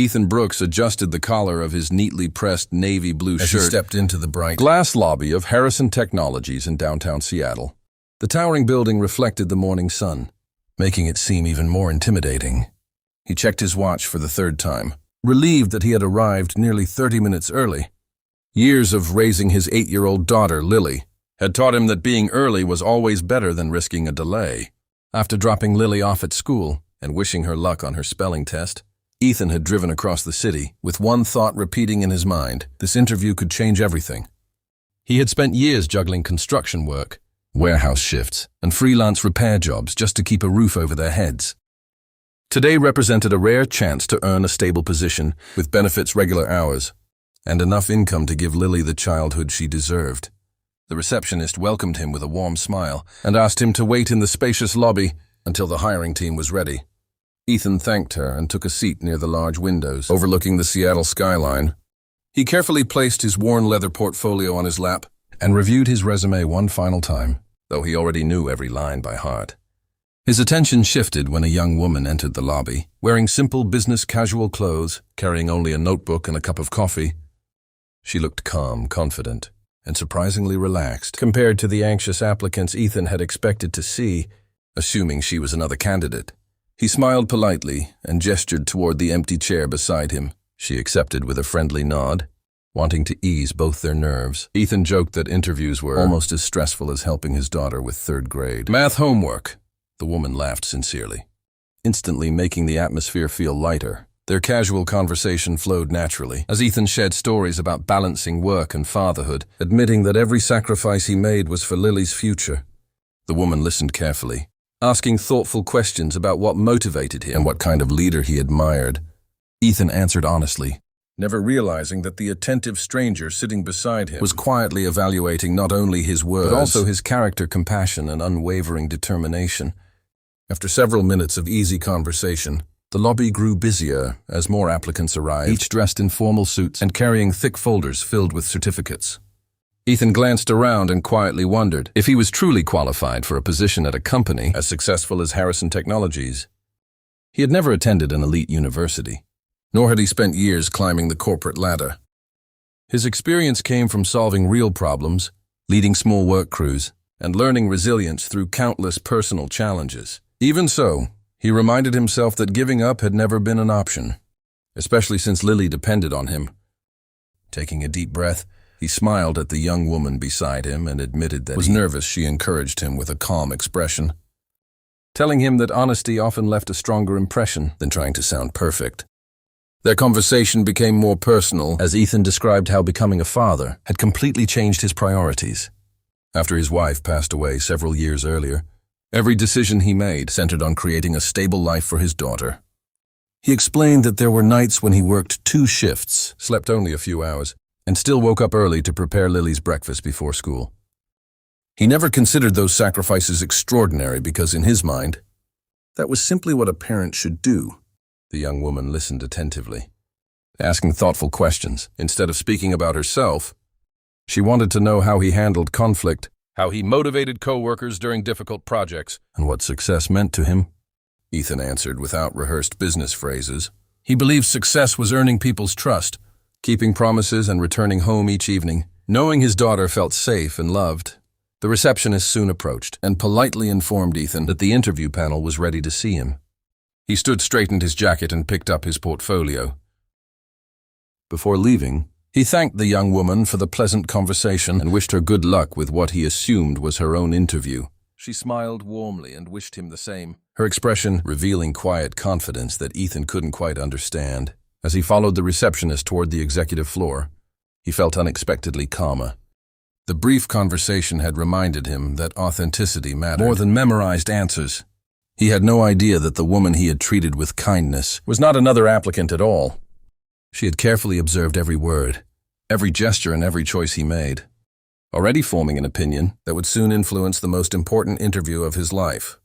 Ethan Brooks adjusted the collar of his neatly pressed navy blue shirt as he stepped into the bright glass lobby of Harrison Technologies in downtown Seattle. The towering building reflected the morning sun, making it seem even more intimidating. He checked his watch for the third time, relieved that he had arrived nearly 30 minutes early. Years of raising his 8-year-old daughter, Lily, had taught him that being early was always better than risking a delay. After dropping Lily off at school and wishing her luck on her spelling test, Ethan had driven across the city with one thought repeating in his mind: this interview could change everything. He had spent years juggling construction work, warehouse shifts, and freelance repair jobs just to keep a roof over their heads. Today represented a rare chance to earn a stable position with benefits, regular hours, and enough income to give Lily the childhood she deserved. The receptionist welcomed him with a warm smile and asked him to wait in the spacious lobby until the hiring team was ready. Ethan thanked her and took a seat near the large windows overlooking the Seattle skyline. He carefully placed his worn leather portfolio on his lap and reviewed his resume one final time, though he already knew every line by heart. His attention shifted when a young woman entered the lobby, wearing simple business casual clothes, carrying only a notebook and a cup of coffee. She looked calm, confident, and surprisingly relaxed compared to the anxious applicants Ethan had expected to see, assuming she was another candidate. He smiled politely and gestured toward the empty chair beside him. She accepted with a friendly nod, wanting to ease both their nerves. Ethan joked that interviews were almost as stressful as helping his daughter with third-grade math homework. The woman laughed sincerely, instantly making the atmosphere feel lighter. Their casual conversation flowed naturally, as Ethan shared stories about balancing work and fatherhood, admitting that every sacrifice he made was for Lily's future. The woman listened carefully, asking thoughtful questions about what motivated him and what kind of leader he admired. Ethan answered honestly, never realizing that the attentive stranger sitting beside him was quietly evaluating not only his words, but also his character, compassion, and unwavering determination. After several minutes of easy conversation, the lobby grew busier as more applicants arrived, each dressed in formal suits and carrying thick folders filled with certificates. Ethan glanced around and quietly wondered if he was truly qualified for a position at a company as successful as Harrison Technologies. He had never attended an elite university, nor had he spent years climbing the corporate ladder. His experience came from solving real problems, leading small work crews, and learning resilience through countless personal challenges. Even so, he reminded himself that giving up had never been an option, especially since Lily depended on him. Taking a deep breath, he smiled at the young woman beside him and admitted that he was nervous. She encouraged him with a calm expression, telling him that honesty often left a stronger impression than trying to sound perfect. Their conversation became more personal as Ethan described how becoming a father had completely changed his priorities. After his wife passed away several years earlier, every decision he made centered on creating a stable life for his daughter. He explained that there were nights when he worked 2 shifts, slept only a few hours, and still woke up early to prepare Lily's breakfast before school. He never considered those sacrifices extraordinary because, in his mind, that was simply what a parent should do. The young woman listened attentively, asking thoughtful questions. Instead of speaking about herself, she wanted to know how he handled conflict, how he motivated co-workers during difficult projects, and what success meant to him. Ethan answered without rehearsed business phrases. He believed success was earning people's trust, keeping promises and returning home each evening, knowing his daughter felt safe and loved. The receptionist soon approached and politely informed Ethan that the interview panel was ready to see him. He straightened his jacket and picked up his portfolio. Before leaving, he thanked the young woman for the pleasant conversation and wished her good luck with what he assumed was her own interview. She smiled warmly and wished him the same, her expression revealing quiet confidence that Ethan couldn't quite understand. As he followed the receptionist toward the executive floor, he felt unexpectedly calmer. The brief conversation had reminded him that authenticity mattered more than memorized answers. He had no idea that the woman he had treated with kindness was not another applicant at all. She had carefully observed every word, every gesture, and every choice he made, already forming an opinion that would soon influence the most important interview of his life.